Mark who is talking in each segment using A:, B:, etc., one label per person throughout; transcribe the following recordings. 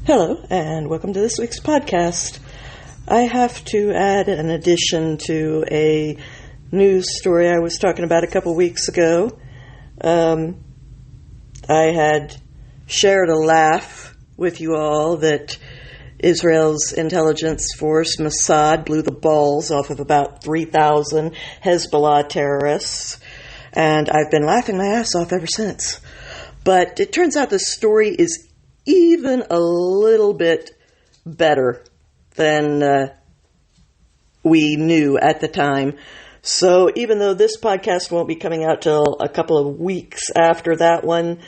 A: Hello, and welcome to this week's podcast. I have to add an addition to a news story I was talking about a couple weeks ago. I had shared a laugh with you all that Israel's intelligence force, Mossad, blew the balls off of about 3,000 Hezbollah terrorists, and I've been laughing my ass off ever since. But it turns out the story is even a little bit better than we knew at the time. So even though this podcast won't be coming out till a couple of weeks after that one,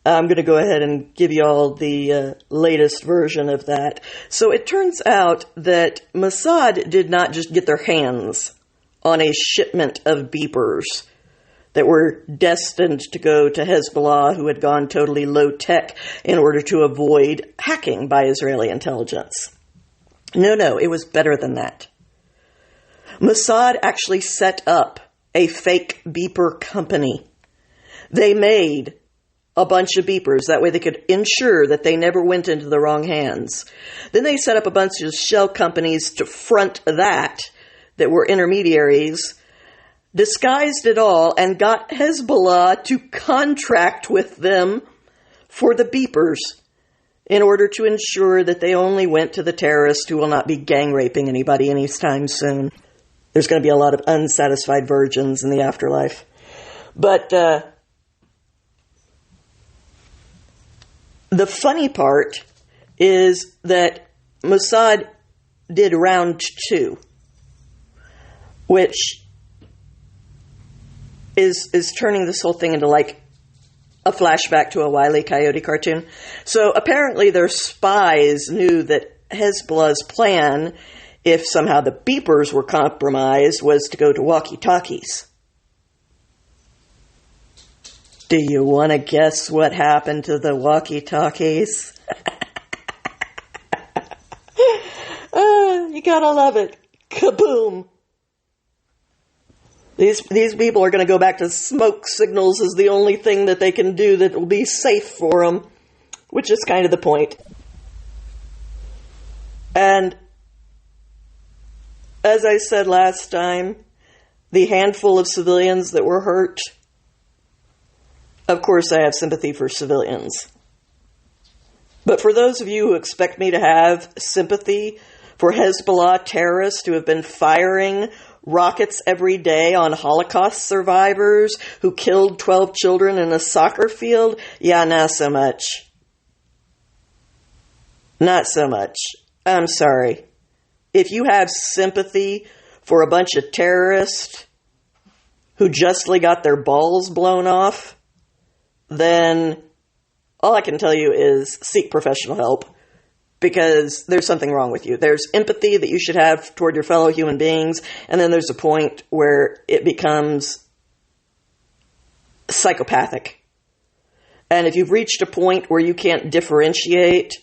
A: I'm going to go ahead and give you all the latest version of that. So it turns out that Mossad did not just get their hands on a shipment of beepers that were destined to go to Hezbollah, who had gone totally low-tech in order to avoid hacking by Israeli intelligence. No, it was better than that. Mossad actually set up a fake beeper company. They made a bunch of beepers. That way they could ensure that they never went into the wrong hands. Then they set up a bunch of shell companies to front that were intermediaries, disguised it all, and got Hezbollah to contract with them for the beepers in order to ensure that they only went to the terrorists who will not be gang raping anybody anytime soon. There's going to be a lot of unsatisfied virgins in the afterlife. But the funny part is that Mossad did round 2, which is turning this whole thing into like a flashback to a Wile E. Coyote cartoon. So apparently their spies knew that Hezbollah's plan, if somehow the beepers were compromised, was to go to walkie-talkies. Do you want to guess what happened to the walkie-talkies? You gotta love it. Kaboom! These people are going to go back to smoke signals as the only thing that they can do that will be safe for them, which is kind of the point. And as I said last time, the handful of civilians that were hurt, of course I have sympathy for civilians. But for those of you who expect me to have sympathy for Hezbollah terrorists who have been firing rockets every day on Holocaust survivors who killed 12 children in a soccer field, yeah, not so much. Not so much. I'm sorry. If you have sympathy for a bunch of terrorists who justly got their balls blown off, then all I can tell you is seek professional help, because there's something wrong with you. There's empathy that you should have toward your fellow human beings, and then there's a point where it becomes psychopathic. And if you've reached a point where you can't differentiate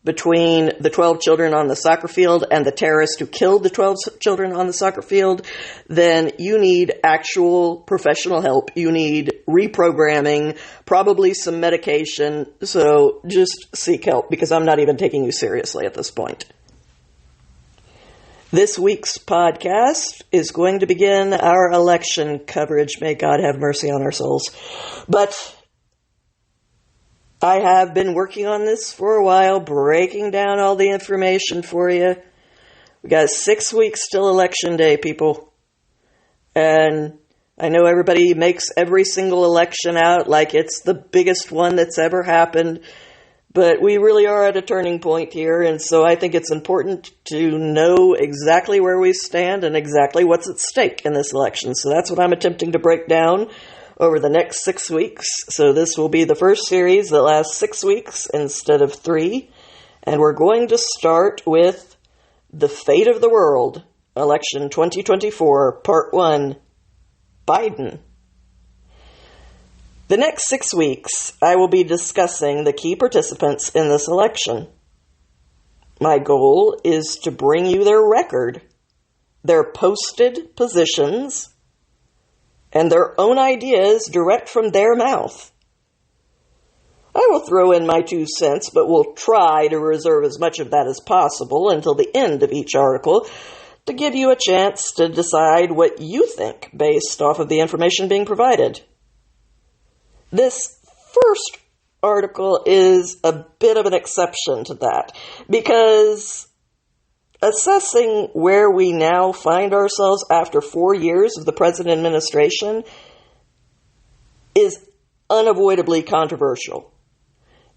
A: between the 12 children on the soccer field and the terrorist who killed the 12 children on the soccer field, then you need actual professional help. You need reprogramming, probably some medication. So just seek help, because I'm not even taking you seriously at this point. This week's podcast is going to begin our election coverage. May God have mercy on our souls. But I have been working on this for a while, breaking down all the information for you. We got 6 weeks till Election Day, people. And I know everybody makes every single election out like it's the biggest one that's ever happened, but we really are at a turning point here, and so I think it's important to know exactly where we stand and exactly what's at stake in this election. So that's what I'm attempting to break down over the next 6 weeks. So this will be the first series that lasts 6 weeks instead of 3. And we're going to start with The Fate of the World, Election 2024, Part 1, Biden. The next 6 weeks, I will be discussing the key participants in this election. My goal is to bring you their record, their posted positions, and their own ideas direct from their mouth. I will throw in my 2 cents, but will try to reserve as much of that as possible until the end of each article to give you a chance to decide what you think based off of the information being provided. This first article is a bit of an exception to that, because assessing where we now find ourselves after 4 years of the present administration is unavoidably controversial.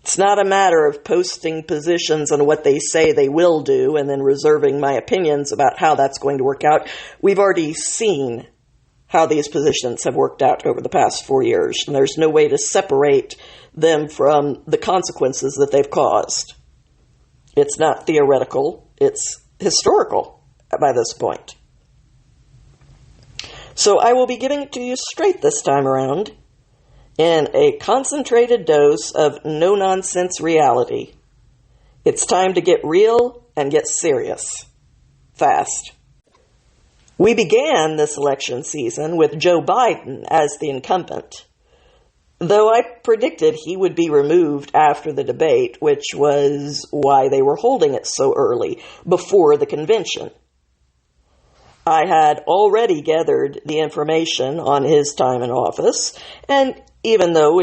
A: It's not a matter of posting positions on what they say they will do and then reserving my opinions about how that's going to work out. We've already seen how these positions have worked out over the past 4 years, and there's no way to separate them from the consequences that they've caused. It's not theoretical, it's historical by this point. So I will be giving it to you straight this time around, in a concentrated dose of no-nonsense reality. It's time to get real and get serious. Fast. We began this election season with Joe Biden as the incumbent, though I predicted he would be removed after the debate, which was why they were holding it so early, before the convention. I had already gathered the information on his time in office, and even though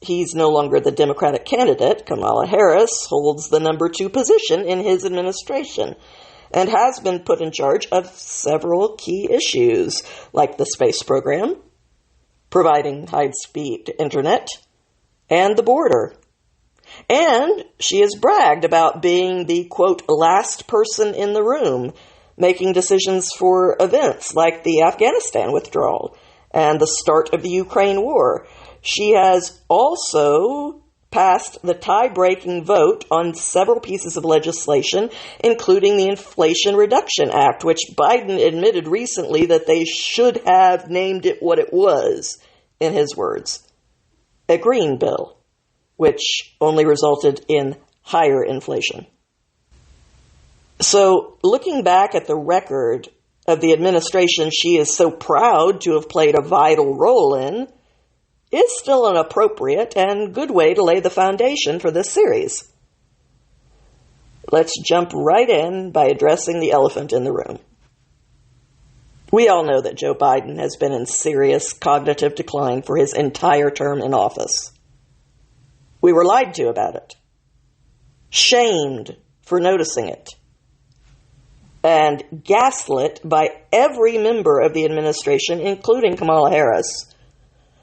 A: he's no longer the Democratic candidate, Kamala Harris holds the number 2 position in his administration and has been put in charge of several key issues, like the space program, providing high-speed internet, and the border. And she has bragged about being the, quote, last person in the room, making decisions for events like the Afghanistan withdrawal and the start of the Ukraine war. She has also passed the tie-breaking vote on several pieces of legislation, including the Inflation Reduction Act, which Biden admitted recently that they should have named it what it was, in his words, a green bill, which only resulted in higher inflation. So, looking back at the record of the administration she is so proud to have played a vital role in, is still an appropriate and good way to lay the foundation for this series. Let's jump right in by addressing the elephant in the room. We all know that Joe Biden has been in serious cognitive decline for his entire term in office. We were lied to about it, shamed for noticing it, and gaslit by every member of the administration, including Kamala Harris,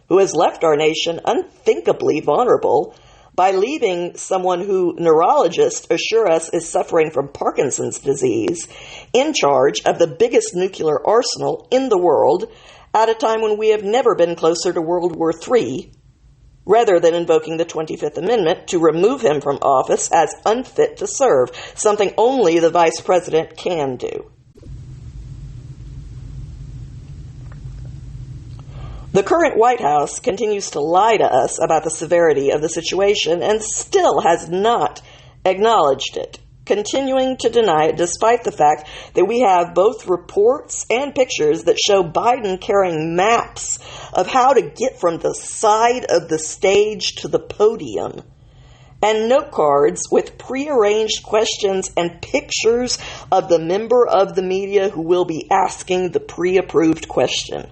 A: who has left our nation unthinkably vulnerable by leaving someone who neurologists assure us is suffering from Parkinson's disease in charge of the biggest nuclear arsenal in the world at a time when we have never been closer to World War III, rather than invoking the 25th Amendment to remove him from office as unfit to serve, something only the Vice President can do. The current White House continues to lie to us about the severity of the situation and still has not acknowledged it, continuing to deny it despite the fact that we have both reports and pictures that show Biden carrying maps of how to get from the side of the stage to the podium, and note cards with prearranged questions and pictures of the member of the media who will be asking the pre-approved question.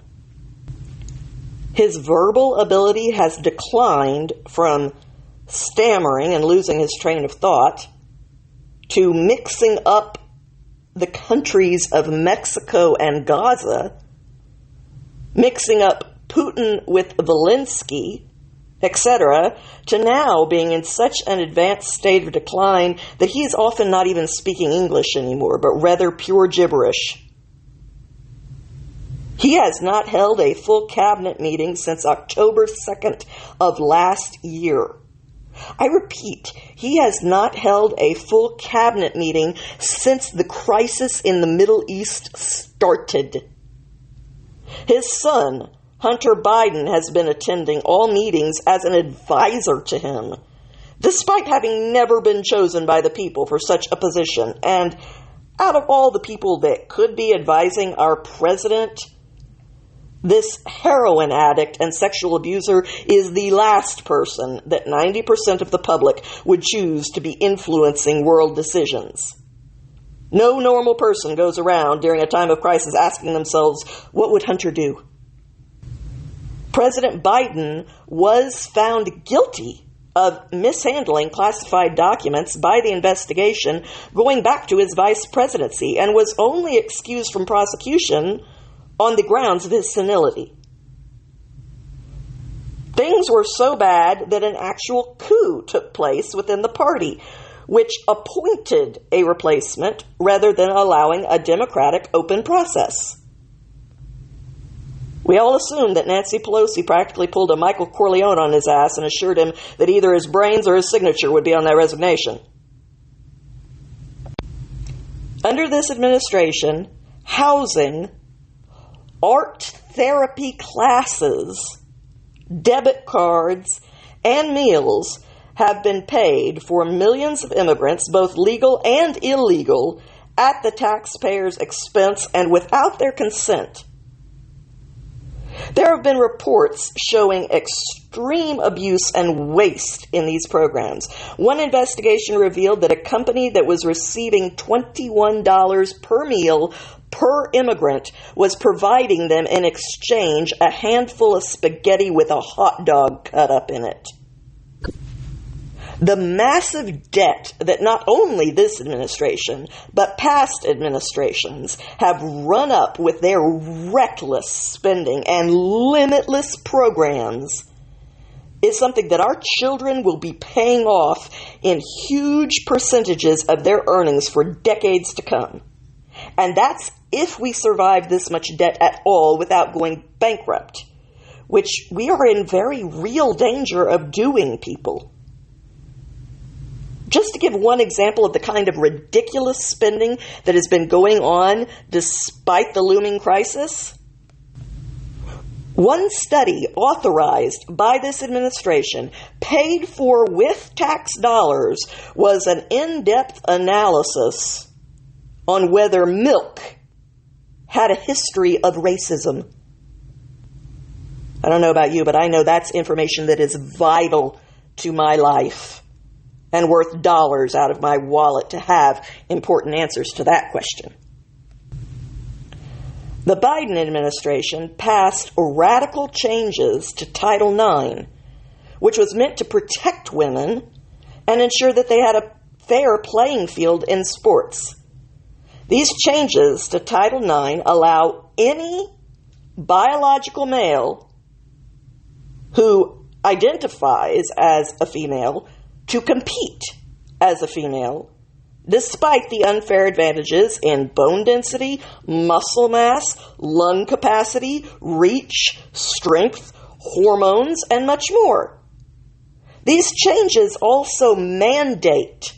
A: His verbal ability has declined from stammering and losing his train of thought to mixing up the countries of Mexico and Gaza, mixing up Putin with Zelensky, etc., to now being in such an advanced state of decline that he is often not even speaking English anymore, but rather pure gibberish. He has not held a full cabinet meeting since October 2nd of last year. I repeat, he has not held a full cabinet meeting since the crisis in the Middle East started. His son, Hunter Biden, has been attending all meetings as an advisor to him, despite having never been chosen by the people for such a position. And out of all the people that could be advising our president, This heroin addict and sexual abuser is the last person that 90% of the public would choose to be influencing world decisions. No normal person goes around during a time of crisis asking themselves, what would Hunter do? President Biden was found guilty of mishandling classified documents by the investigation going back to his vice presidency and was only excused from prosecution on the grounds of his senility. Things were so bad that an actual coup took place within the party, which appointed a replacement rather than allowing a democratic open process. We all assumed that Nancy Pelosi practically pulled a Michael Corleone on his ass and assured him that either his brains or his signature would be on that resignation. Under this administration, housing, art therapy classes, debit cards, and meals have been paid for millions of immigrants, both legal and illegal, at the taxpayers' expense and without their consent. There have been reports showing extreme abuse and waste in these programs. One investigation revealed that a company that was receiving $21 per meal per immigrant was providing them in exchange a handful of spaghetti with a hot dog cut up in it. The massive debt that not only this administration, but past administrations have run up with their reckless spending and limitless programs is something that our children will be paying off in huge percentages of their earnings for decades to come. And that's if we survive this much debt at all without going bankrupt, which we are in very real danger of doing, people. Just to give one example of the kind of ridiculous spending that has been going on despite the looming crisis, one study authorized by this administration, paid for with tax dollars, was an in-depth analysis on whether milk had a history of racism. I don't know about you, but I know that's information that is vital to my life and worth dollars out of my wallet to have important answers to that question. The Biden administration passed radical changes to Title IX, which was meant to protect women and ensure that they had a fair playing field in sports. These changes to Title IX allow any biological male who identifies as a female to compete as a female, despite the unfair advantages in bone density, muscle mass, lung capacity, reach, strength, hormones, and much more. These changes also mandate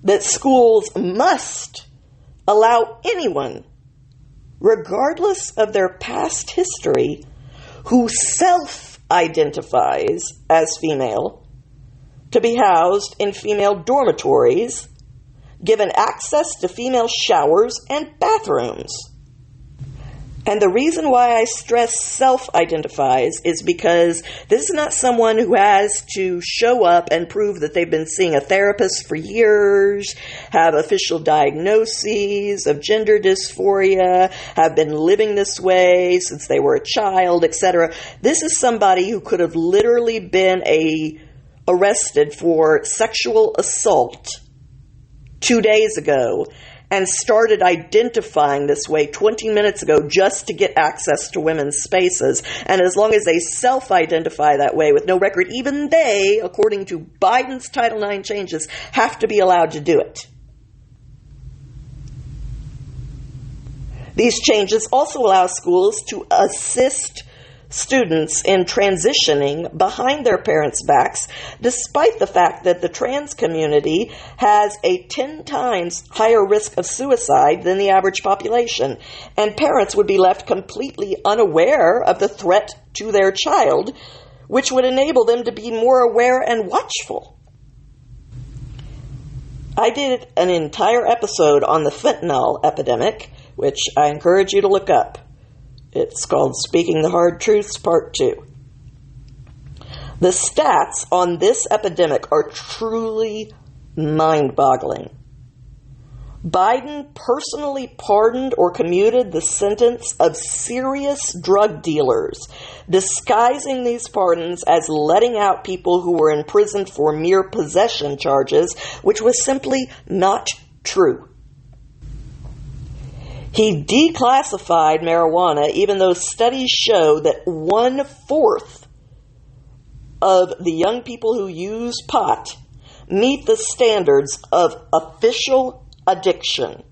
A: that schools must allow anyone, regardless of their past history, who self-identifies as female, to be housed in female dormitories, given access to female showers and bathrooms. And the reason why I stress self-identifies is because this is not someone who has to show up and prove that they've been seeing a therapist for years, have official diagnoses of gender dysphoria, have been living this way since they were a child, etc. This is somebody who could have literally been arrested for sexual assault 2 days ago and started identifying this way 20 minutes ago just to get access to women's spaces. And as long as they self-identify that way with no record, even they, according to Biden's Title IX changes, have to be allowed to do it. These changes also allow schools to assist students in transitioning behind their parents' backs, despite the fact that the trans community has a 10 times higher risk of suicide than the average population, and parents would be left completely unaware of the threat to their child, which would enable them to be more aware and watchful. I did an entire episode on the fentanyl epidemic, which I encourage you to look up. It's called Speaking the Hard Truths, Part 2. The stats on this epidemic are truly mind-boggling. Biden personally pardoned or commuted the sentence of serious drug dealers, disguising these pardons as letting out people who were imprisoned for mere possession charges, which was simply not true. He declassified marijuana, even though studies show that 1/4 of the young people who use pot meet the standards of official addiction,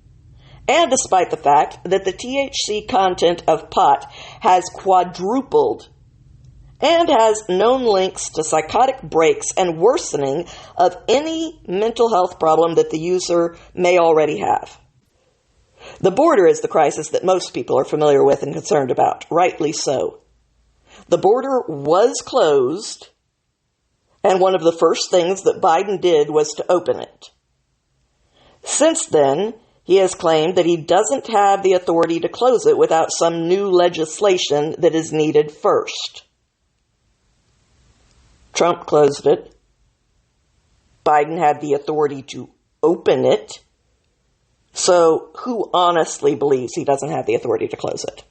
A: and despite the fact that the THC content of pot has quadrupled and has known links to psychotic breaks and worsening of any mental health problem that the user may already have. The border is the crisis that most people are familiar with and concerned about, rightly so. The border was closed, and one of the first things that Biden did was to open it. Since then, he has claimed that he doesn't have the authority to close it without some new legislation that is needed first. Trump closed it. Biden had the authority to open it. So who honestly believes he doesn't have the authority to close it?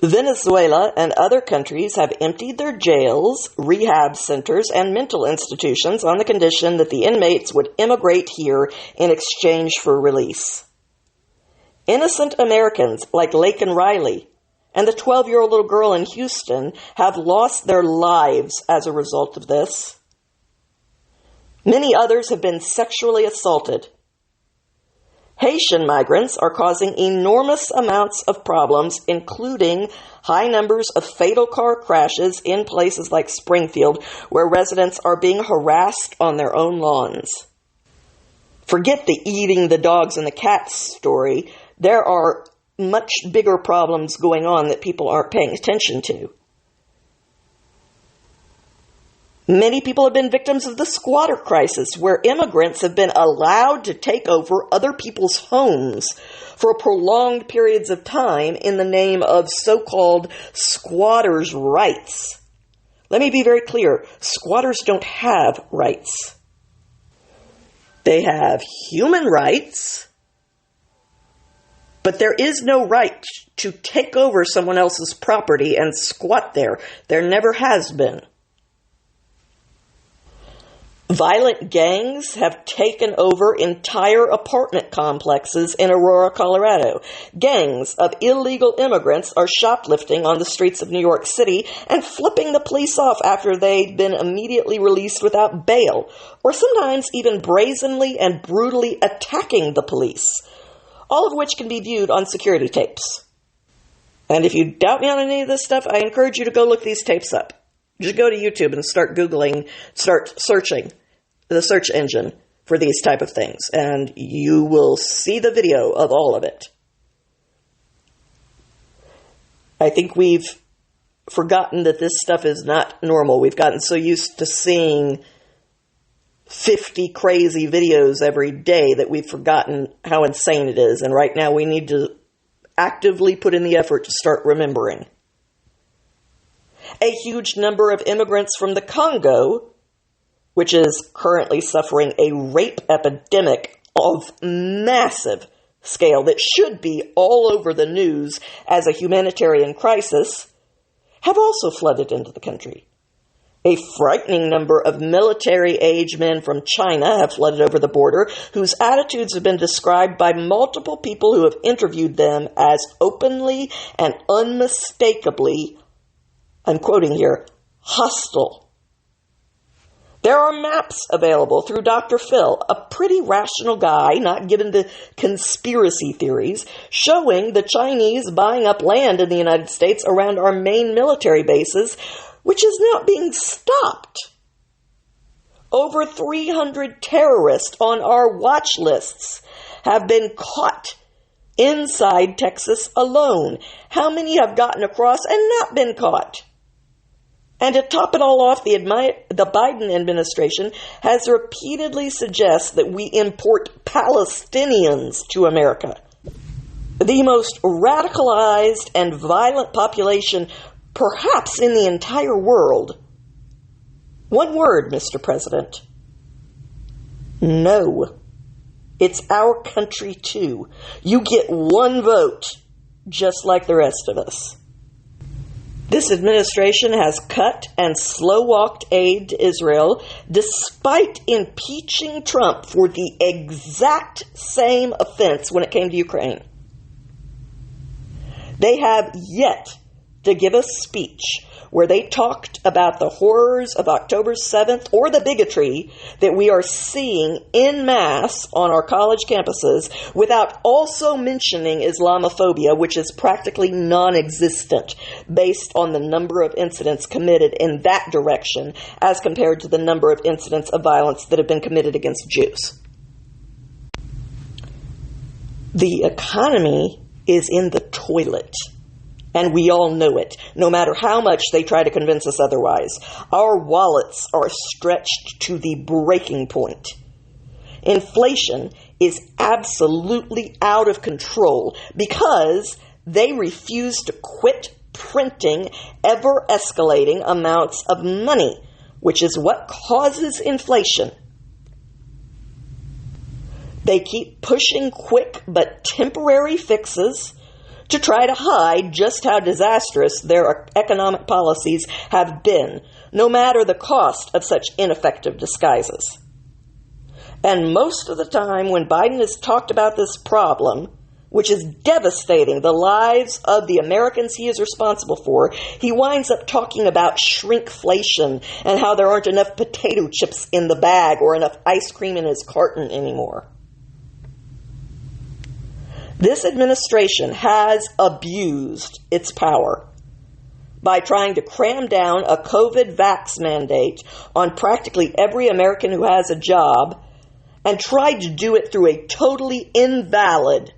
A: Venezuela and other countries have emptied their jails, rehab centers, and mental institutions on the condition that the inmates would immigrate here in exchange for release. Innocent Americans like Laken Riley and the 12-year-old little girl in Houston have lost their lives as a result of this. Many others have been sexually assaulted. Haitian migrants are causing enormous amounts of problems, including high numbers of fatal car crashes in places like Springfield, where residents are being harassed on their own lawns. Forget the eating the dogs and the cats story. There are much bigger problems going on that people aren't paying attention to. Many people have been victims of the squatter crisis, where immigrants have been allowed to take over other people's homes for prolonged periods of time in the name of so-called squatters' rights. Let me be very clear. Squatters don't have rights. They have human rights, but there is no right to take over someone else's property and squat there. There never has been. Violent gangs have taken over entire apartment complexes in Aurora, Colorado. Gangs of illegal immigrants are shoplifting on the streets of New York City and flipping the police off after they've been immediately released without bail, or sometimes even brazenly and brutally attacking the police, all of which can be viewed on security tapes. And if you doubt me on any of this stuff, I encourage you to go look these tapes up. Just go to YouTube and start searching the search engine for these type of things, and you will see the video of all of it. I think we've forgotten that this stuff is not normal. We've gotten so used to seeing 50 crazy videos every day that we've forgotten how insane it is, and right now we need to actively put in the effort to start remembering. A huge number of immigrants from the Congo, which is currently suffering a rape epidemic of massive scale that should be all over the news as a humanitarian crisis, have also flooded into the country. A frightening number of military-age men from China have flooded over the border, whose attitudes have been described by multiple people who have interviewed them as openly and unmistakably, I'm quoting here, hostile. There are maps available through Dr. Phil, a pretty rational guy, not given to conspiracy theories, showing the Chinese buying up land in the United States around our main military bases, which is not being stopped. Over 300 terrorists on our watch lists have been caught inside Texas alone. How many have gotten across and not been caught? And to top it all off, the Biden administration has repeatedly suggested that we import Palestinians to America. the most radicalized and violent population perhaps in the entire world. One word, Mr. President. No. It's our country too. You get one vote, just like the rest of us. This administration has cut and slow-walked aid to Israel despite impeaching Trump for the exact same offense when it came to Ukraine. They have yet to give a speech where they talked about the horrors of October 7th or the bigotry that we are seeing en masse on our college campuses without also mentioning Islamophobia, which is practically non-existent based on the number of incidents committed in that direction as compared to the number of incidents of violence that have been committed against Jews. The economy is in the toilet. And we all know it, no matter how much they try to convince us otherwise. Our wallets are stretched to the breaking point. Inflation is absolutely out of control because they refuse to quit printing ever-escalating amounts of money, which is what causes inflation. They keep pushing quick but temporary fixes to try to hide just how disastrous their economic policies have been, no matter the cost of such ineffective disguises. And most of the time when Biden has talked about this problem, which is devastating the lives of the Americans he is responsible for, he winds up talking about shrinkflation and how there aren't enough potato chips in the bag or enough ice cream in his carton anymore. This administration has abused its power by trying to cram down a COVID vax mandate on practically every American who has a job and tried to do it through a totally invalid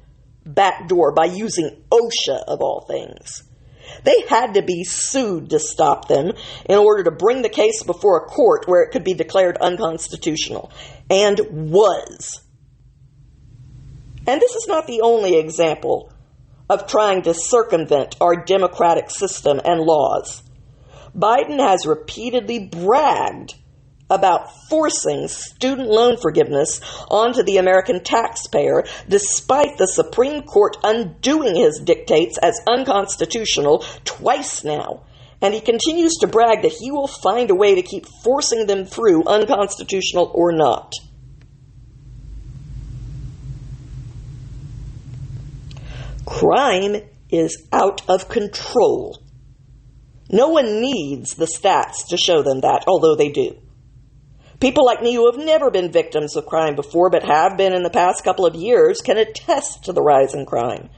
A: backdoor by using OSHA of all things. They had to be sued to stop them in order to bring the case before a court where it could be declared unconstitutional, and was. And this is not the only example of trying to circumvent our democratic system and laws. Biden has repeatedly bragged about forcing student loan forgiveness onto the American taxpayer, despite the Supreme Court undoing his dictates as unconstitutional twice now. And he continues to brag that he will find a way to keep forcing them through, unconstitutional or not. Crime is out of control. No one needs the stats to show them that, although they do. People like me who have never been victims of crime before, but have been in the past couple of years, can attest to the rise in crime.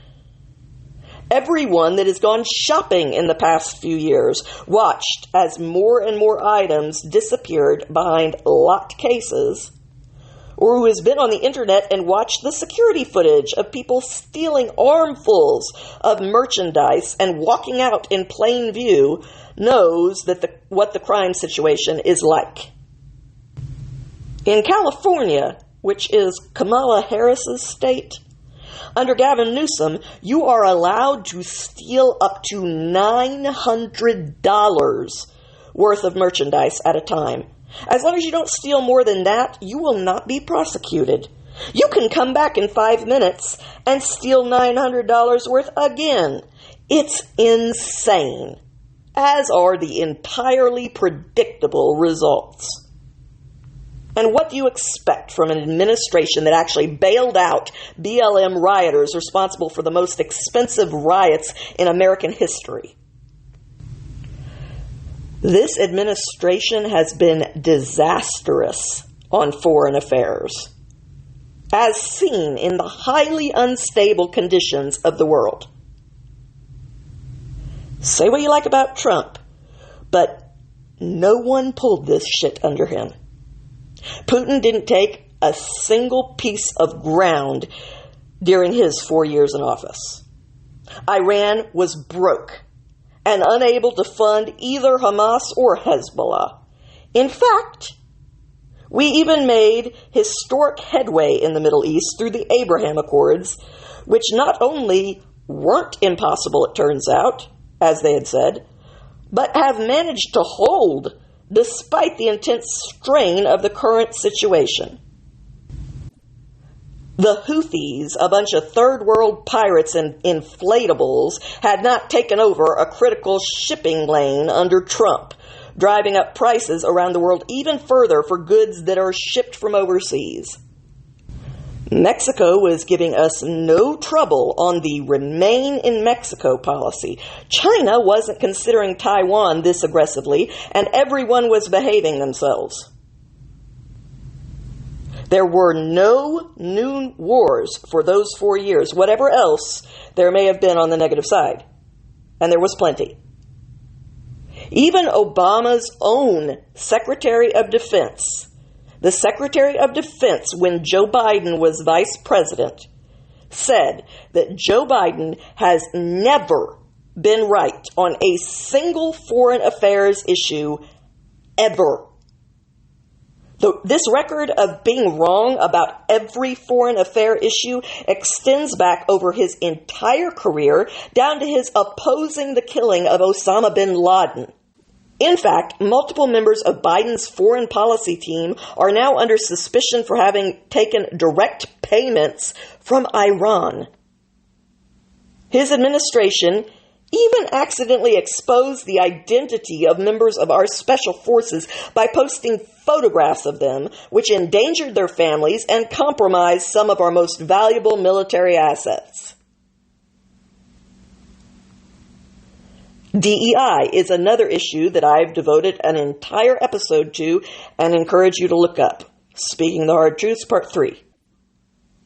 A: Everyone that has gone shopping in the past few years watched as more and more items disappeared behind locked cases, or who has been on the internet and watched the security footage of people stealing armfuls of merchandise and walking out in plain view, knows that what the crime situation is like. In California, which is Kamala Harris's state, under Gavin Newsom, you are allowed to steal up to $900 worth of merchandise at a time. As long as you don't steal more than that, you will not be prosecuted. You can come back in 5 minutes and steal $900 worth again. It's insane, as are the entirely predictable results. And what do you expect from an administration that actually bailed out BLM rioters responsible for the most expensive riots in American history? This administration has been disastrous on foreign affairs, as seen in the highly unstable conditions of the world. Say what you like about Trump, but no one pulled this shit under him. Putin didn't take a single piece of ground during his 4 years in office. Iran was broke and unable to fund either Hamas or Hezbollah. In fact, we even made historic headway in the Middle East through the Abraham Accords, which not only weren't impossible, it turns out, as they had said, but have managed to hold despite the intense strain of the current situation. The Houthis, a bunch of third world pirates and inflatables, had not taken over a critical shipping lane under Trump, driving up prices around the world even further for goods that are shipped from overseas. Mexico was giving us no trouble on the Remain in Mexico policy. China wasn't considering Taiwan this aggressively, and everyone was behaving themselves. There were no new wars for those 4 years, whatever else there may have been on the negative side. And there was plenty. Even Obama's own Secretary of Defense, the Secretary of Defense when Joe Biden was vice president, said that Joe Biden has never been right on a single foreign affairs issue ever. This record of being wrong about every foreign affair issue extends back over his entire career, down to his opposing the killing of Osama bin Laden. In fact, multiple members of Biden's foreign policy team are now under suspicion for having taken direct payments from Iran. His administration even accidentally exposed the identity of members of our special forces by posting photographs of them, which endangered their families and compromised some of our most valuable military assets. DEI is another issue that I've devoted an entire episode to and encourage you to look up. Speaking the Hard Truths, Part 3.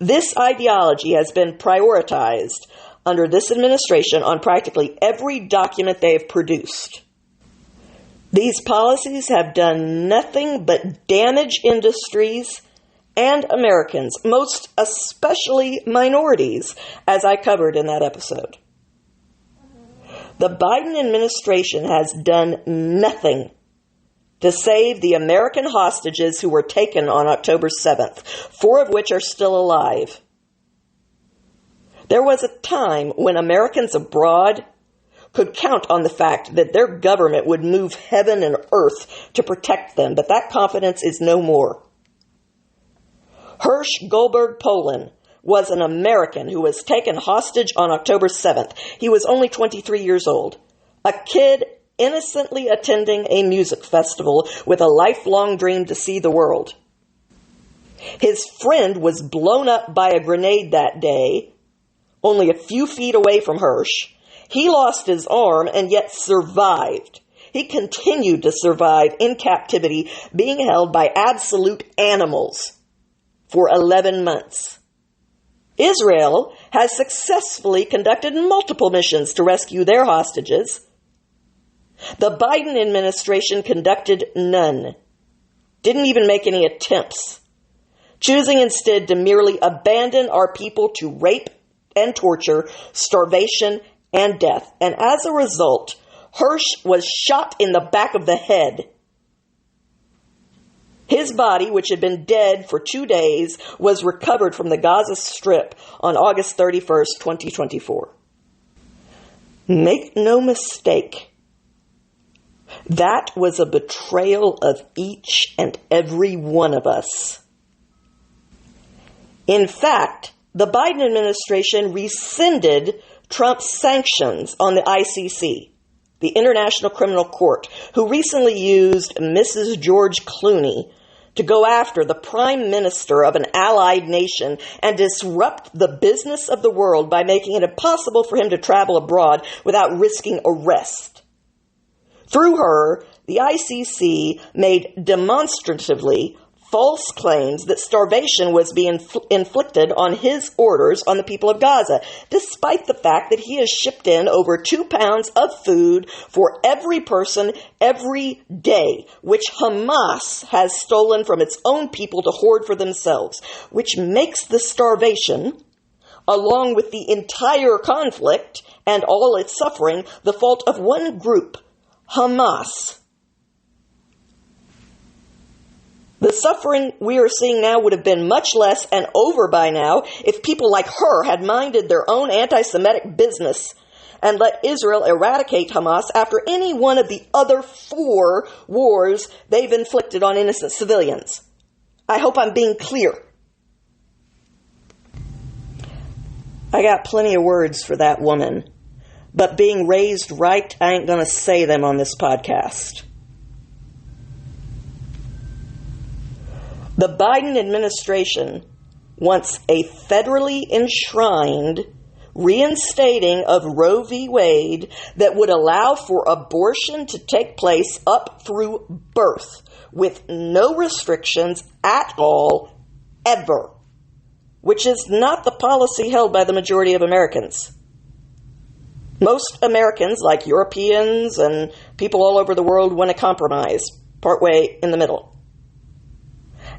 A: This ideology has been prioritized under this administration on practically every document they have produced. These policies have done nothing but damage industries and Americans, most especially minorities, as I covered in that episode. The Biden administration has done nothing to save the American hostages who were taken on October 7th, 4 of which are still alive. There was a time when Americans abroad could count on the fact that their government would move heaven and earth to protect them, but that confidence is no more. Hirsch Goldberg Poland was an American who was taken hostage on October 7th. He was only 23 years old, a kid innocently attending a music festival with a lifelong dream to see the world. His friend was blown up by a grenade that day, only a few feet away from Hirsch. He lost his arm and yet survived. He continued to survive in captivity, being held by absolute animals for 11 months. Israel has successfully conducted multiple missions to rescue their hostages. The Biden administration conducted none, didn't even make any attempts, choosing instead to merely abandon our people to rape and torture, starvation, and death. And as a result, Hirsch was shot in the back of the head. His body, which had been dead for 2 days, was recovered from the Gaza Strip on August 31st, 2024. Make no mistake, that was a betrayal of each and every one of us. In fact, the Biden administration rescinded Trump's sanctions on the ICC, the International Criminal Court, who recently used Mrs. George Clooney to go after the prime minister of an allied nation and disrupt the business of the world by making it impossible for him to travel abroad without risking arrest. Through her, the ICC made demonstratively false claims that starvation was being inflicted on his orders on the people of Gaza, despite the fact that he has shipped in over 2 pounds of food for every person every day, which Hamas has stolen from its own people to hoard for themselves, which makes the starvation, along with the entire conflict and all its suffering, the fault of one group, Hamas. The suffering we are seeing now would have been much less and over by now if people like her had minded their own anti-Semitic business and let Israel eradicate Hamas after any one of the other 4 wars they've inflicted on innocent civilians. I hope I'm being clear. I got plenty of words for that woman, but being raised right, I ain't going to say them on this podcast. The Biden administration wants a federally enshrined reinstating of Roe v. Wade that would allow for abortion to take place up through birth with no restrictions at all, ever, which is not the policy held by the majority of Americans. Most Americans, like Europeans and people all over the world, want to compromise partway in the middle.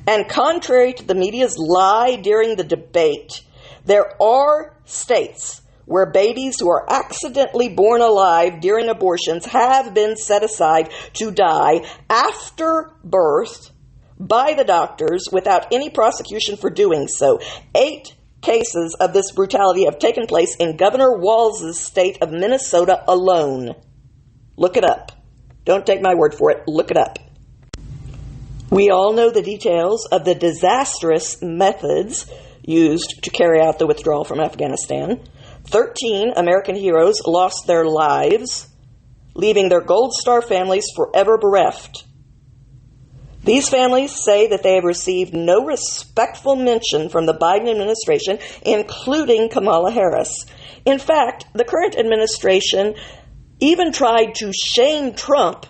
A: And contrary to the media's lie during the debate, there are states where babies who are accidentally born alive during abortions have been set aside to die after birth by the doctors without any prosecution for doing so. 8 cases of this brutality have taken place in Governor Walz's state of Minnesota alone. Look it up. Don't take my word for it. Look it up. We all know the details of the disastrous methods used to carry out the withdrawal from Afghanistan. 13 American heroes lost their lives, leaving their Gold Star families forever bereft. These families say that they have received no respectful mention from the Biden administration, including Kamala Harris. In fact, the current administration even tried to shame Trump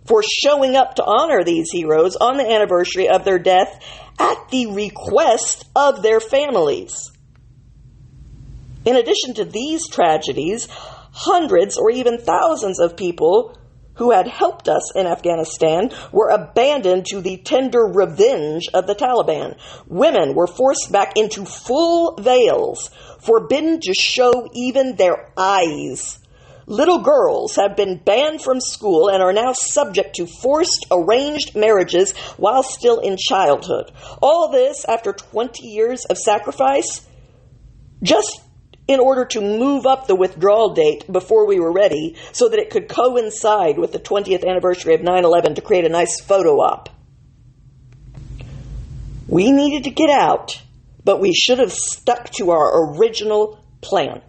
A: for showing up to honor these heroes on the anniversary of their death at the request of their families. In addition to these tragedies, hundreds or even thousands of people who had helped us in Afghanistan were abandoned to the tender revenge of the Taliban. Women were forced back into full veils, forbidden to show even their eyes. Little girls have been banned from school and are now subject to forced arranged marriages while still in childhood. All this after 20 years of sacrifice, just in order to move up the withdrawal date before we were ready so that it could coincide with the 20th anniversary of 9/11 to create a nice photo op. We needed to get out, but we should have stuck to our original plan.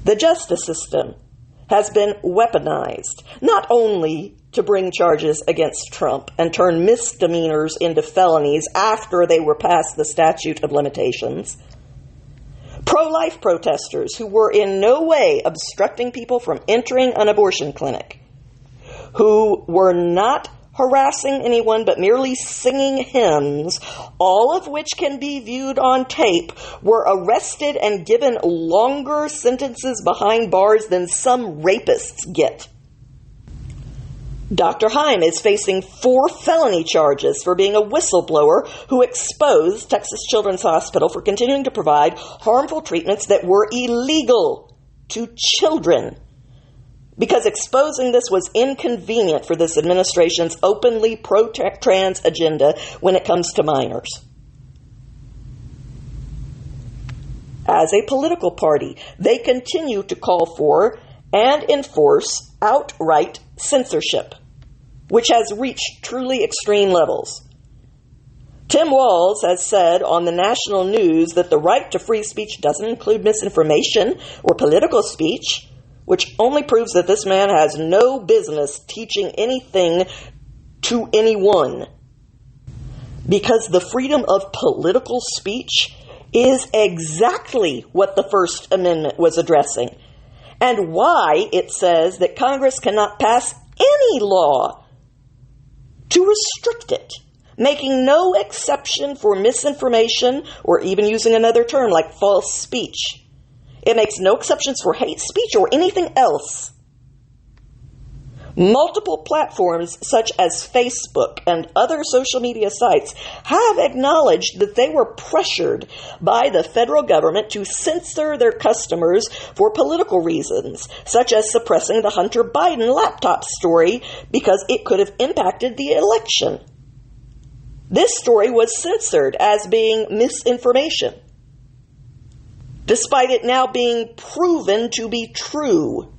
A: The justice system has been weaponized, not only to bring charges against Trump and turn misdemeanors into felonies after they were past the statute of limitations. Pro-life protesters who were in no way obstructing people from entering an abortion clinic, who were not harassing anyone but merely singing hymns, all of which can be viewed on tape, were arrested and given longer sentences behind bars than some rapists get. Dr. Heim is facing 4 felony charges for being a whistleblower who exposed Texas Children's Hospital for continuing to provide harmful treatments that were illegal to children, because exposing this was inconvenient for this administration's openly pro-trans agenda when it comes to minors. As a political party, they continue to call for and enforce outright censorship, which has reached truly extreme levels. Tim Walz has said on the national news that the right to free speech doesn't include misinformation or political speech, which only proves that this man has no business teaching anything to anyone. Because the freedom of political speech is exactly what the First Amendment was addressing, and why it says that Congress cannot pass any law to restrict it, making no exception for misinformation or even using another term like false speech. It makes no exceptions for hate speech or anything else. Multiple platforms such as Facebook and other social media sites have acknowledged that they were pressured by the federal government to censor their customers for political reasons, such as suppressing the Hunter Biden laptop story because it could have impacted the election. This story was censored as being misinformation, despite it now being proven to be true.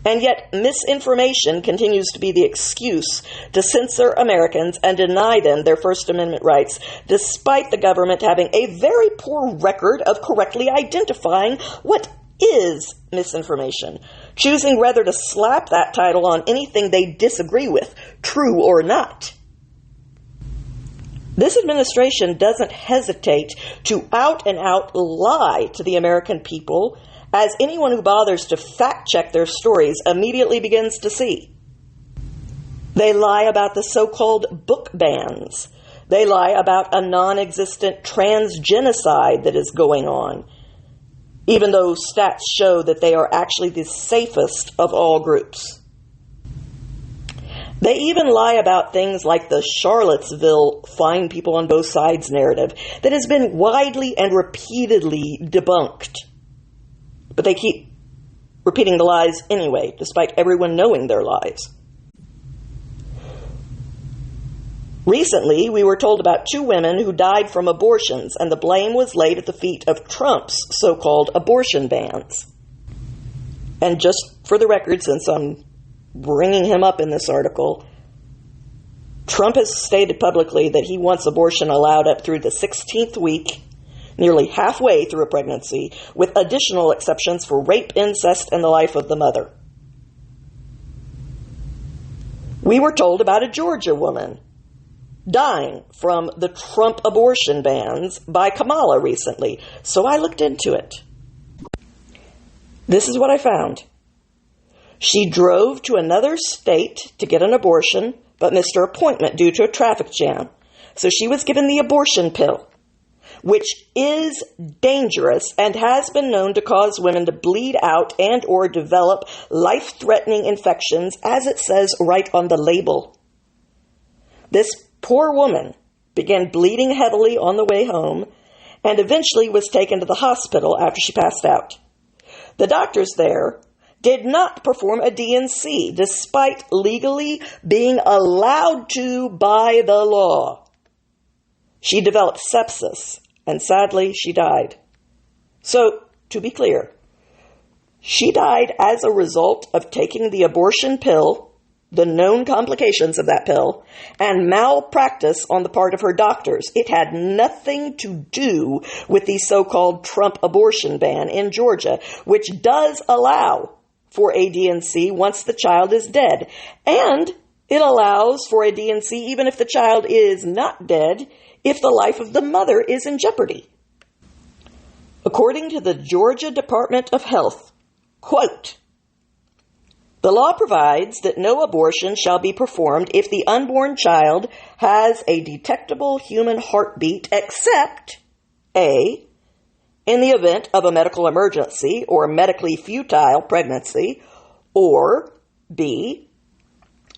A: And yet, misinformation continues to be the excuse to censor Americans and deny them their First Amendment rights, despite the government having a very poor record of correctly identifying what is misinformation, choosing rather to slap that title on anything they disagree with, true or not. This administration doesn't hesitate to out and out lie to the American people, as anyone who bothers to fact-check their stories immediately begins to see. They lie about the so-called book bans. They lie about a non-existent transgenocide that is going on, even though stats show that they are actually the safest of all groups. They even lie about things like the Charlottesville fine people on both sides narrative that has been widely and repeatedly debunked. But they keep repeating the lies anyway, despite everyone knowing their lies. Recently, we were told about 2 women who died from abortions, and the blame was laid at the feet of Trump's so-called abortion bans. And just for the record, since I'm bringing him up in this article, Trump has stated publicly that he wants abortion allowed up through the 16th week, nearly halfway through a pregnancy, with additional exceptions for rape, incest, and the life of the mother. We were told about a Georgia woman dying from the Trump abortion bans by Kamala recently, so I looked into it. This is what I found. She drove to another state to get an abortion, but missed her appointment due to a traffic jam, so she was given the abortion pill, which is dangerous and has been known to cause women to bleed out and or develop life-threatening infections, as it says right on the label. This poor woman began bleeding heavily on the way home and eventually was taken to the hospital after she passed out. The doctors there did not perform a D&C, despite legally being allowed to by the law. She developed sepsis, and sadly, she died. So, to be clear, she died as a result of taking the abortion pill, the known complications of that pill, and malpractice on the part of her doctors. It had nothing to do with the so-called Trump abortion ban in Georgia, which does allow for a D&C once the child is dead. And it allows for a D&C even if the child is not dead, if the life of the mother is in jeopardy. According to the Georgia Department of Health, quote, "The law provides that no abortion shall be performed if the unborn child has a detectable human heartbeat except A, in the event of a medical emergency or medically futile pregnancy, or B,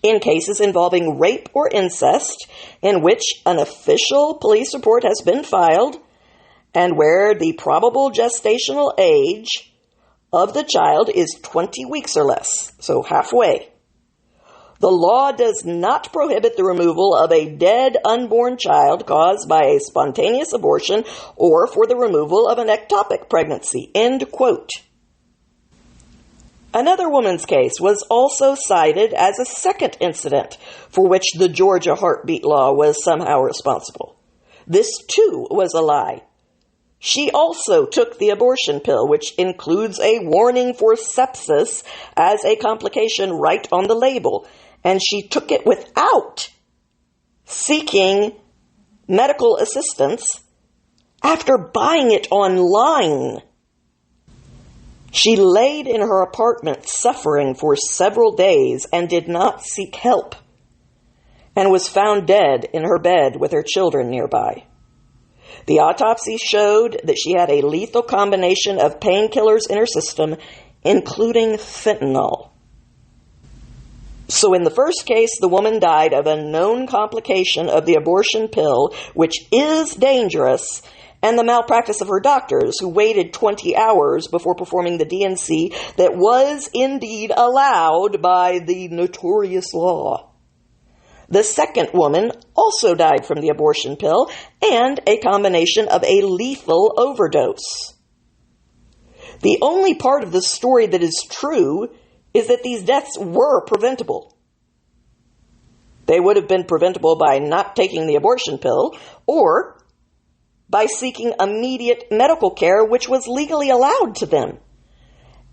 A: in cases involving rape or incest in which an official police report has been filed and where the probable gestational age of the child is 20 weeks or less, so halfway. The law does not prohibit the removal of a dead unborn child caused by a spontaneous abortion or for the removal of an ectopic pregnancy." End quote. Another woman's case was also cited as a second incident for which the Georgia heartbeat law was somehow responsible. This, too, was a lie. She also took the abortion pill, which includes a warning for sepsis as a complication right on the label, and she took it without seeking medical assistance after buying it online. She laid in her apartment suffering for several days and did not seek help, and was found dead in her bed with her children nearby. The autopsy showed that she had a lethal combination of painkillers in her system, including fentanyl. So in the first case, the woman died of a known complication of the abortion pill, which is dangerous, and the malpractice of her doctors, who waited 20 hours before performing the D&C that was indeed allowed by the notorious law. The second woman also died from the abortion pill and a combination of a lethal overdose. The only part of the story that is true is that these deaths were preventable. They would have been preventable by not taking the abortion pill or by seeking immediate medical care, which was legally allowed to them.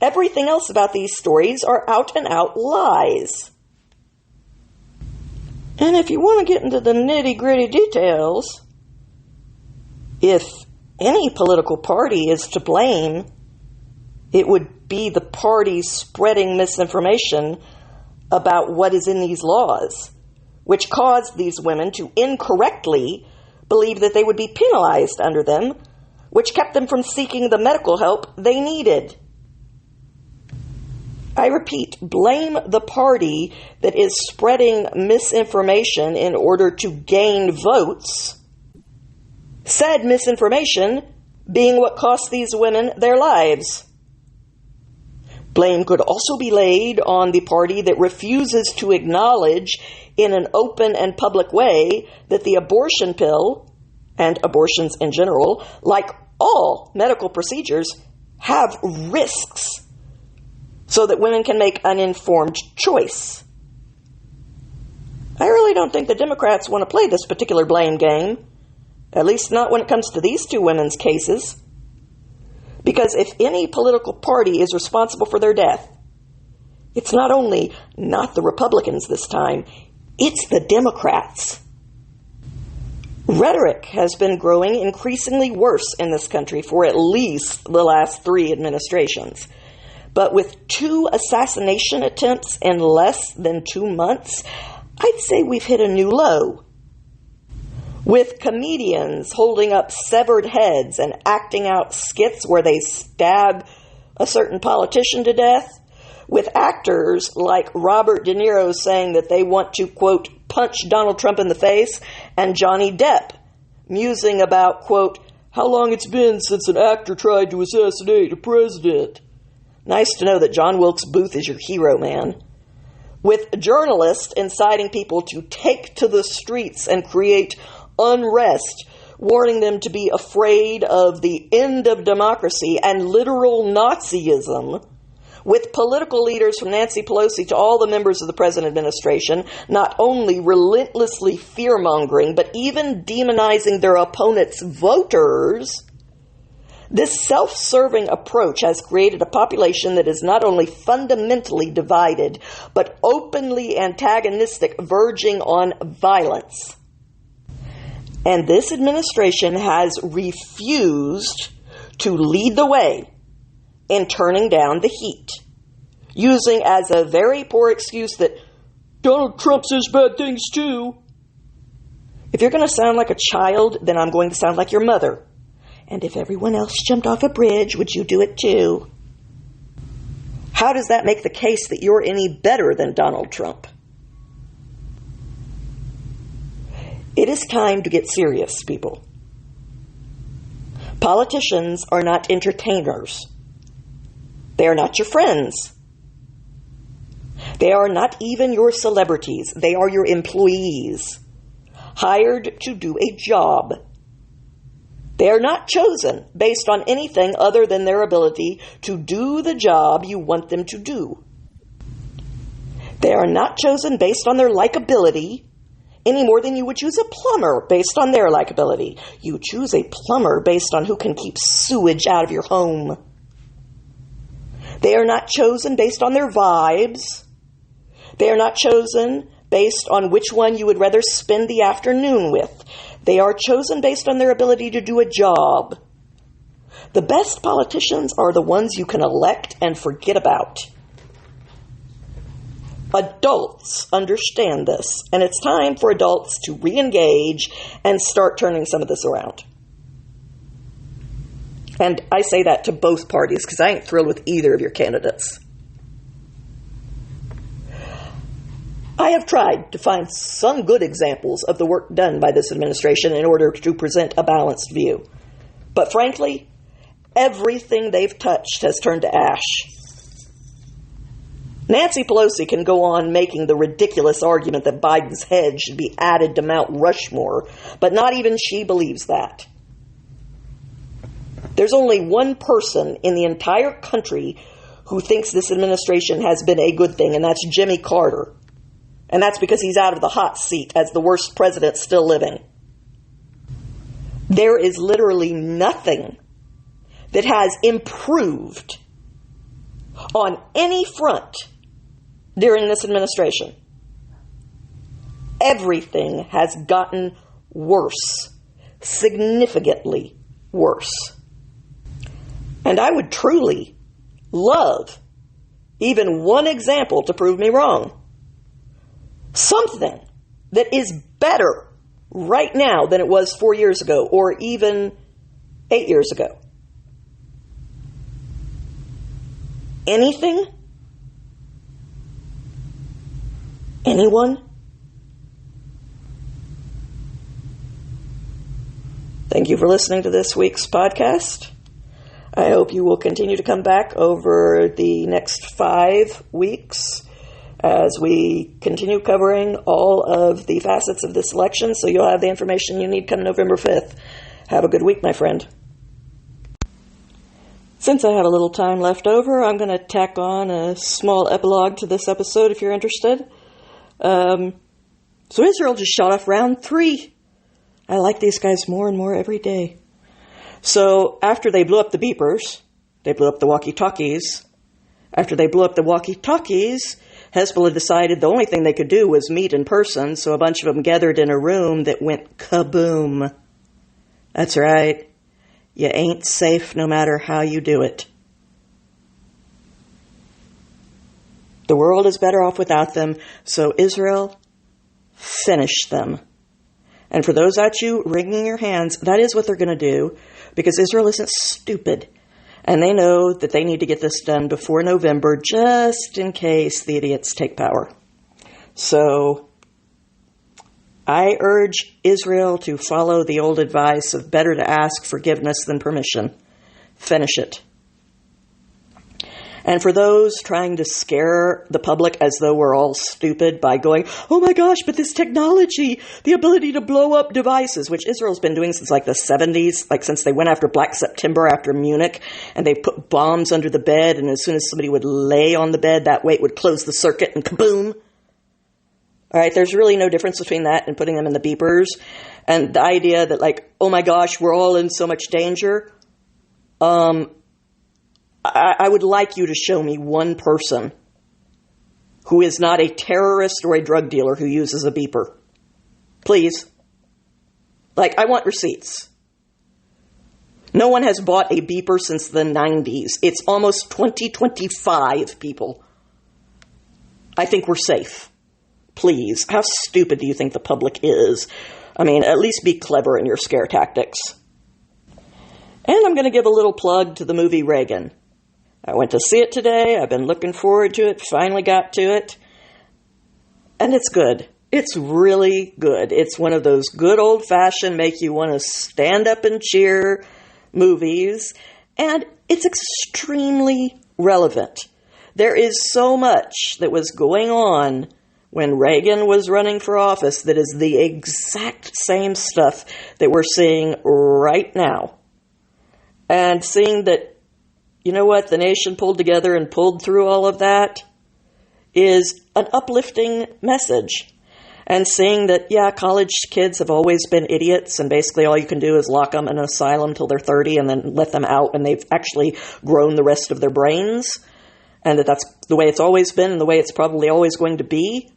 A: Everything else about these stories are out-and-out lies. And if you want to get into the nitty-gritty details, if any political party is to blame, it would be the party spreading misinformation about what is in these laws, which caused these women to incorrectly believe that they would be penalized under them, which kept them from seeking the medical help they needed. I repeat, blame the party that is spreading misinformation in order to gain votes. Said misinformation being what cost these women their lives. Blame could also be laid on the party that refuses to acknowledge in an open and public way that the abortion pill, and abortions in general, like all medical procedures, have risks so that women can make an informed choice. I really don't think the Democrats want to play this particular blame game, at least not when it comes to these two women's cases. Because if any political party is responsible for their death, it's not only not the Republicans this time, it's the Democrats. Rhetoric has been growing increasingly worse in this country for at least the last 3 administrations. But with 2 assassination attempts in less than 2 months, I'd say we've hit a new low. With comedians holding up severed heads and acting out skits where they stab a certain politician to death, with actors like Robert De Niro saying that they want to, quote, punch Donald Trump in the face, and Johnny Depp musing about, quote, how long it's been since an actor tried to assassinate a president. Nice to know that John Wilkes Booth is your hero, man. With journalists inciting people to take to the streets and create unrest, warning them to be afraid of the end of democracy and literal Nazism, with political leaders from Nancy Pelosi to all the members of the present administration not only relentlessly fear-mongering, but even demonizing their opponents' voters. This self-serving approach has created a population that is not only fundamentally divided, but openly antagonistic, verging on violence. And this administration has refused to lead the way in turning down the heat, using as a very poor excuse that Donald Trump says bad things too. If you're going to sound like a child, then I'm going to sound like your mother. And if everyone else jumped off a bridge, would you do it too? How does that make the case that you're any better than Donald Trump? It is time to get serious, people. Politicians are not entertainers. They are not your friends. They are not even your celebrities. They are your employees, hired to do a job. They are not chosen based on anything other than their ability to do the job you want them to do. They are not chosen based on their likability, any more than you would choose a plumber based on their likability. You choose a plumber based on who can keep sewage out of your home. They are not chosen based on their vibes. They are not chosen based on which one you would rather spend the afternoon with. They are chosen based on their ability to do a job. The best politicians are the ones you can elect and forget about. Adults understand this, and it's time for adults to re-engage and start turning some of this around. And I say that to both parties because I ain't thrilled with either of your candidates. I have tried to find some good examples of the work done by this administration in order to present a balanced view. But frankly, everything they've touched has turned to ash. Nancy Pelosi can go on making the ridiculous argument that Biden's head should be added to Mount Rushmore, but not even she believes that. There's only one person in the entire country who thinks this administration has been a good thing, and that's Jimmy Carter. And that's because he's out of the hot seat as the worst president still living. There is literally nothing that has improved on any front during this administration. Everything has gotten worse, significantly worse. And I would truly love even one example to prove me wrong. Something that is better right now than it was 4 years ago or even 8 years ago. Anything? Anyone? Thank you for listening to this week's podcast. I hope you will continue to come back over the next 5 weeks as we continue covering all of the facets of this election, so you'll have the information you need come November 5th. Have a good week, my friend. Since I have a little time left over, I'm going to tack on a small epilogue to this episode if you're interested. So Israel just shot off round 3. I like these guys more and more every day. So after they blew up the beepers, they blew up the walkie-talkies. After they blew up the walkie-talkies, Hezbollah decided the only thing they could do was meet in person, so a bunch of them gathered in a room that went kaboom. That's right. You ain't safe no matter how you do it. The world is better off without them, so Israel, finish them. And for those out you wringing your hands, that is what they're going to do, because Israel isn't stupid. And they know that they need to get this done before November, just in case the idiots take power. So I urge Israel to follow the old advice of better to ask forgiveness than permission. Finish it. And for those trying to scare the public as though we're all stupid by going, oh my gosh, but this technology, the ability to blow up devices, which Israel's been doing since like the 70s, like since they went after Black September after Munich, and they put bombs under the bed, and as soon as somebody would lay on the bed, that way it would close the circuit and kaboom. All right, there's really no difference between that and putting them in the beepers. And the idea that like, oh my gosh, we're all in so much danger. I would like you to show me one person who is not a terrorist or a drug dealer who uses a beeper. Please. Like, I want receipts. No one has bought a beeper since the 90s. It's almost 2025, people. I think we're safe. Please. How stupid do you think the public is? I mean, at least be clever in your scare tactics. And I'm going to give a little plug to the movie Reagan. I went to see it today. I've been looking forward to it. Finally got to it. And it's good. It's really good. It's one of those good old-fashioned make you want to stand up and cheer movies. And it's extremely relevant. There is so much that was going on when Reagan was running for office that is the exact same stuff that we're seeing right now. And seeing that, you know what, the nation pulled together and pulled through all of that is an uplifting message. And seeing that, yeah, college kids have always been idiots, and basically all you can do is lock them in an asylum till they're 30 and then let them out when they've actually grown the rest of their brains, and that's the way it's always been and the way it's probably always going to be.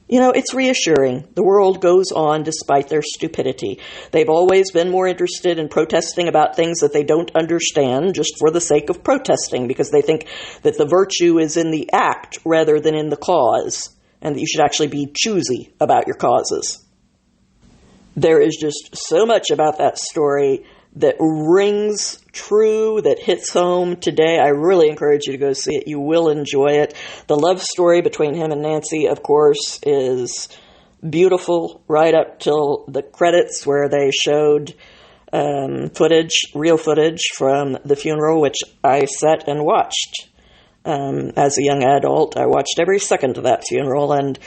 A: You know, it's reassuring. The world goes on despite their stupidity. They've always been more interested in protesting about things that they don't understand just for the sake of protesting, because they think that the virtue is in the act rather than in the cause, and that you should actually be choosy about your causes. There is just so much about that story that rings true, that hits home today. I really encourage you to go see it. You will enjoy it. The love story between him and Nancy, of course, is beautiful right up till the credits, where they showed real footage from the funeral, which I sat and watched. As a young adult, I watched every second of that funeral, and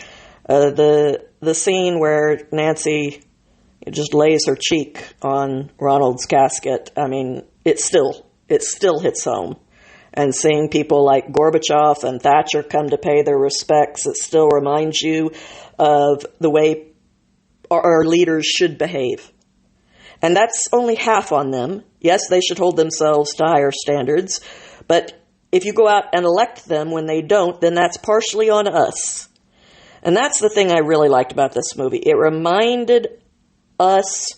A: the scene where Nancy just lays her cheek on Ronald's casket, I mean, it still hits home. And seeing people like Gorbachev and Thatcher come to pay their respects, it still reminds you of the way our leaders should behave. And that's only half on them. Yes, they should hold themselves to higher standards, but if you go out and elect them when they don't, then that's partially on us. And that's the thing I really liked about this movie. It reminded us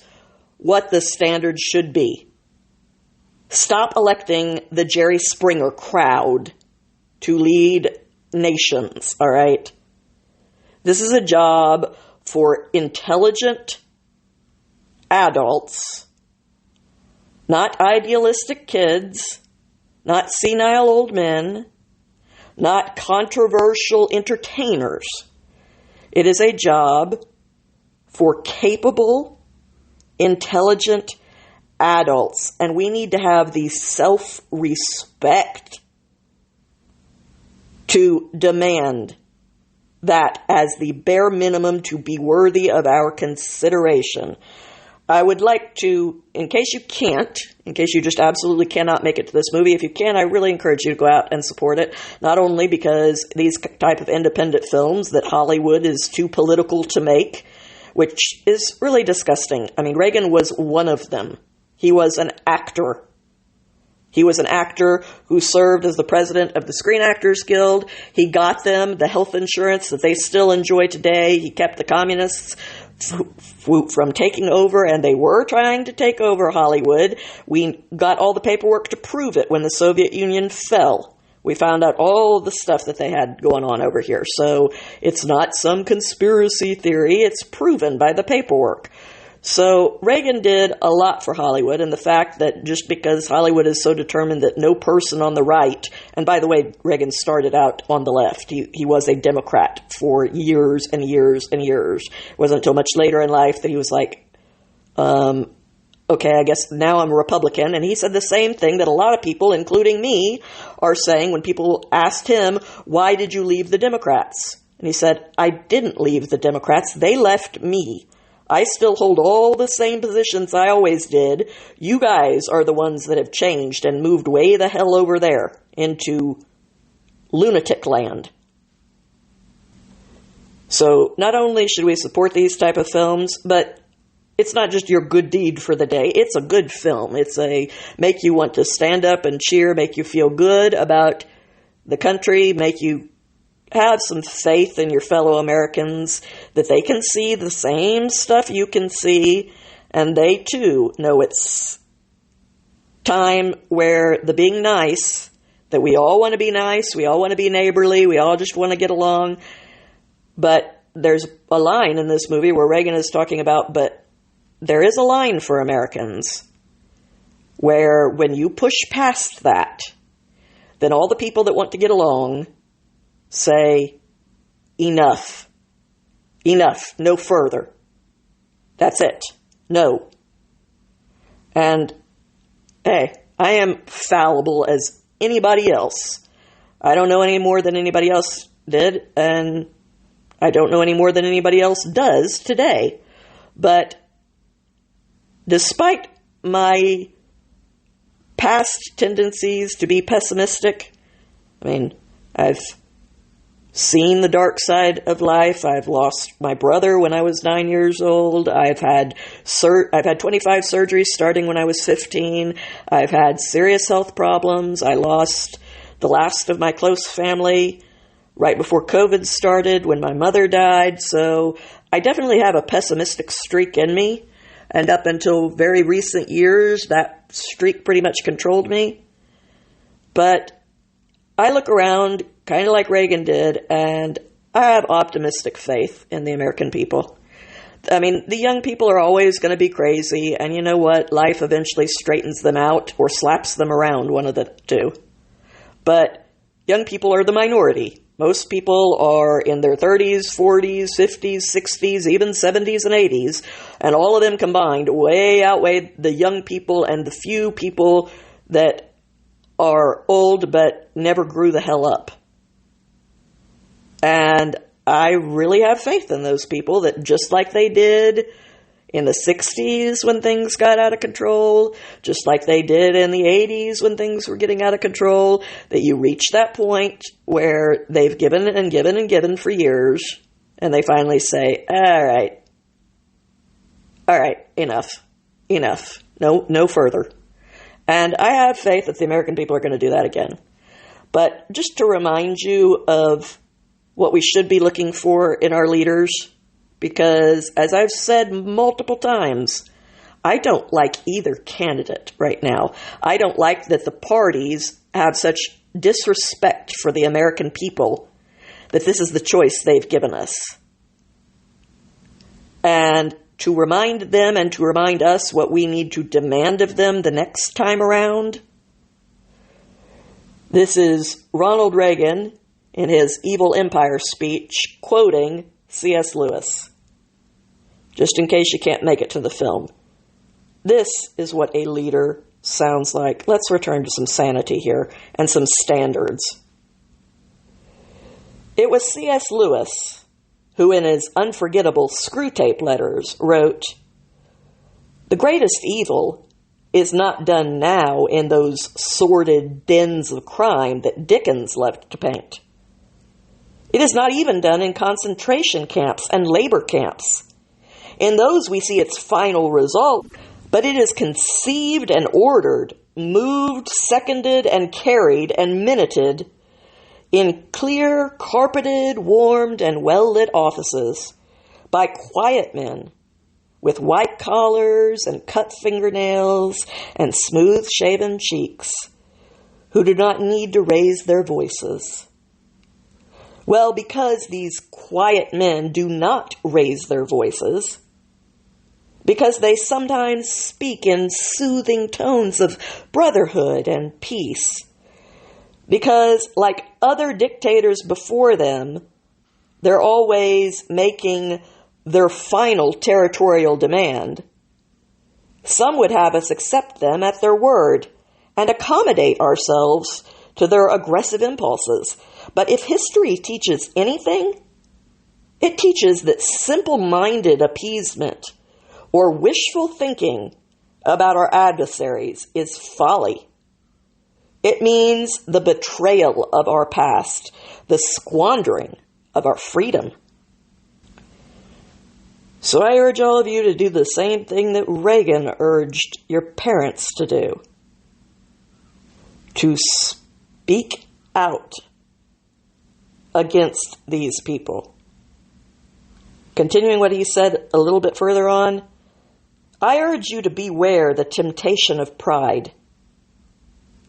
A: what the standards should be. Stop electing the Jerry Springer crowd to lead nations, all right? This is a job for intelligent adults, not idealistic kids, not senile old men, not controversial entertainers. It is a job for capable, intelligent adults. And we need to have the self-respect to demand that as the bare minimum to be worthy of our consideration. I would like to, in case you just absolutely cannot make it to this movie, if you can, I really encourage you to go out and support it. Not only because these type of independent films that Hollywood is too political to make, which is really disgusting. I mean, Reagan was one of them. He was an actor. He was an actor who served as the president of the Screen Actors Guild. He got them the health insurance that they still enjoy today. He kept the communists from taking over, and they were trying to take over Hollywood. We got all the paperwork to prove it when the Soviet Union fell. We found out all the stuff that they had going on over here. So it's not some conspiracy theory. It's proven by the paperwork. So Reagan did a lot for Hollywood, and the fact that just because Hollywood is so determined that no person on the right, and by the way, Reagan started out on the left. He was a Democrat for years and years and years. It wasn't until much later in life that he was like, okay, I guess now I'm a Republican. And he said the same thing that a lot of people, including me, are saying when people asked him, why did you leave the Democrats? And he said, I didn't leave the Democrats. They left me. I still hold all the same positions I always did. You guys are the ones that have changed and moved way the hell over there into lunatic land. So not only should we support these type of films, but it's not just your good deed for the day. It's a good film. It's a make you want to stand up and cheer, make you feel good about the country, make you have some faith in your fellow Americans that they can see the same stuff you can see, and they too know it's time where the being nice, that we all want to be nice, we all want to be neighborly, we all just want to get along. But there's a line in this movie where Reagan is talking about, but there is a line for Americans where when you push past that, then all the people that want to get along say, enough, no further. That's it. No. And, hey, I am fallible as anybody else. I don't know any more than anybody else did, and I don't know any more than anybody else does today. But despite my past tendencies to be pessimistic, I mean, I've seen the dark side of life. I've lost my brother when I was 9 years old. I've had 25 surgeries starting when I was 15. I've had serious health problems. I lost the last of my close family right before COVID started when my mother died. So I definitely have a pessimistic streak in me. And up until very recent years, that streak pretty much controlled me. But I look around kind of like Reagan did, and I have optimistic faith in the American people. I mean, the young people are always going to be crazy, and you know what? Life eventually straightens them out or slaps them around, one of the two. But young people are the minority. Most people are in their 30s, 40s, 50s, 60s, even 70s and 80s, and all of them combined way outweigh the young people and the few people that are old but never grew the hell up. And I really have faith in those people that just like they did in the 60s when things got out of control, just like they did in the 80s when things were getting out of control, that you reach that point where they've given and given and given for years, and they finally say, all right, enough, no further. And I have faith that the American people are going to do that again. But just to remind you of what we should be looking for in our leaders, because as I've said multiple times, I don't like either candidate right now. I don't like that the parties have such disrespect for the American people that this is the choice they've given us. And to remind them and to remind us what we need to demand of them the next time around, this is Ronald Reagan in his Evil Empire speech, quoting C.S. Lewis. Just in case you can't make it to the film. This is what a leader sounds like. Let's return to some sanity here and some standards. It was C.S. Lewis who, in his unforgettable Screwtape Letters, wrote, "The greatest evil is not done now in those sordid dens of crime that Dickens loved to paint. It is not even done in concentration camps and labor camps. In those we see its final result, but it is conceived and ordered, moved, seconded, and carried and minuted in clear, carpeted, warmed, and well-lit offices by quiet men with white collars and cut fingernails and smooth-shaven cheeks who do not need to raise their voices. Well, because these quiet men do not raise their voices, because they sometimes speak in soothing tones of brotherhood and peace, because, like other dictators before them, they're always making their final territorial demand, some would have us accept them at their word and accommodate ourselves to their aggressive impulses. But if history teaches anything, it teaches that simple-minded appeasement or wishful thinking about our adversaries is folly. It means the betrayal of our past, the squandering of our freedom. So I urge all of you to do the same thing that Reagan urged your parents to do. To speak out against these people. Continuing what he said a little bit further on, I urge you to beware the temptation of pride,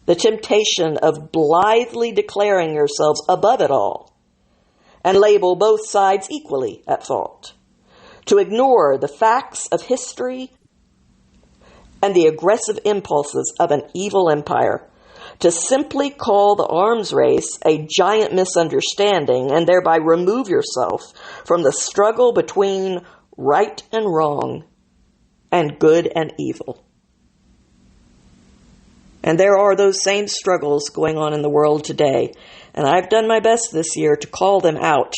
A: the temptation of blithely declaring yourselves above it all, and label both sides equally at fault, to ignore the facts of history and the aggressive impulses of an evil empire, to simply call the arms race a giant misunderstanding and thereby remove yourself from the struggle between right and wrong and good and evil. And there are those same struggles going on in the world today, and I've done my best this year to call them out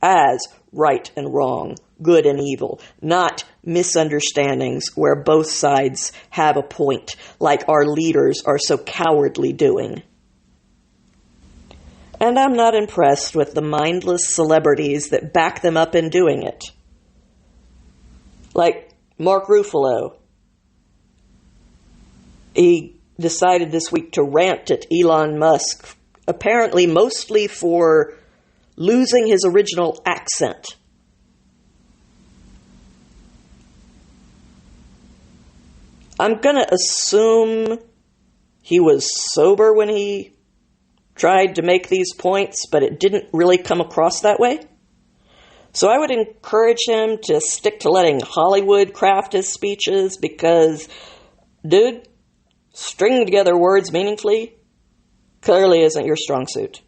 A: as right and wrong, good and evil, not misunderstandings where both sides have a point, like our leaders are so cowardly doing. And I'm not impressed with the mindless celebrities that back them up in doing it. Like Mark Ruffalo. He decided this week to rant at Elon Musk, apparently mostly for losing his original accent. I'm going to assume he was sober when he tried to make these points, but it didn't really come across that way. So I would encourage him to stick to letting Hollywood craft his speeches because, dude, stringing together words meaningfully clearly isn't your strong suit.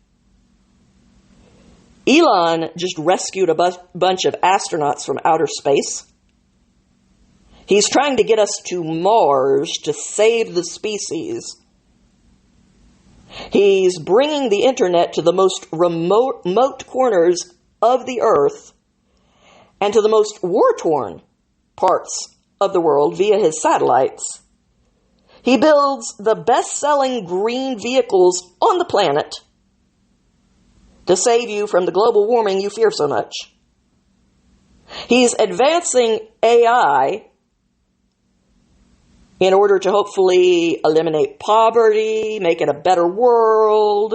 A: Elon just rescued a bunch of astronauts from outer space. He's trying to get us to Mars to save the species. He's bringing the internet to the most remote corners of the earth and to the most war-torn parts of the world via his satellites. He builds the best-selling green vehicles on the planet to save you from the global warming you fear so much. He's advancing AI in order to hopefully eliminate poverty, make it a better world.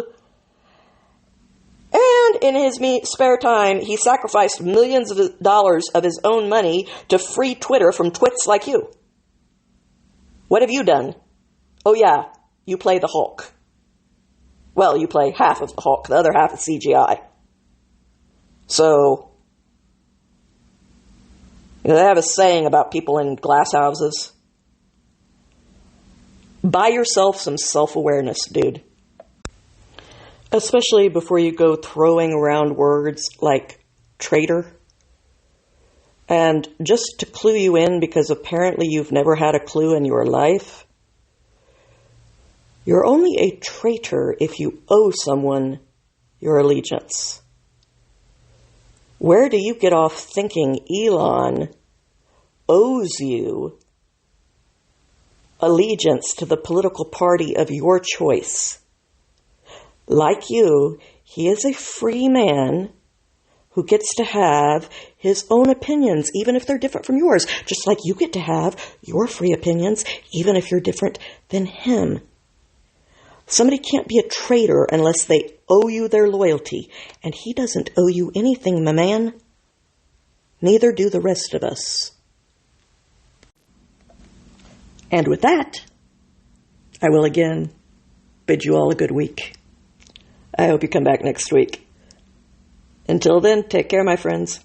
A: And in his spare time, he sacrificed millions of dollars of his own money to free Twitter from twits like you. What have you done? Oh yeah, you play the Hulk. Well, you play half of the Hulk, the other half is CGI. So, they have a saying about people in glass houses. Buy yourself some self-awareness, dude. Especially before you go throwing around words like traitor. And just to clue you in, because apparently you've never had a clue in your life, you're only a traitor if you owe someone your allegiance. Where do you get off thinking Elon owes you allegiance to the political party of your choice? Like you, he is a free man who gets to have his own opinions, even if they're different from yours, just like you get to have your free opinions, even if you're different than him. Somebody can't be a traitor unless they owe you their loyalty, and he doesn't owe you anything, my man. Neither do the rest of us. And with that, I will again bid you all a good week. I hope you come back next week. Until then, take care, my friends.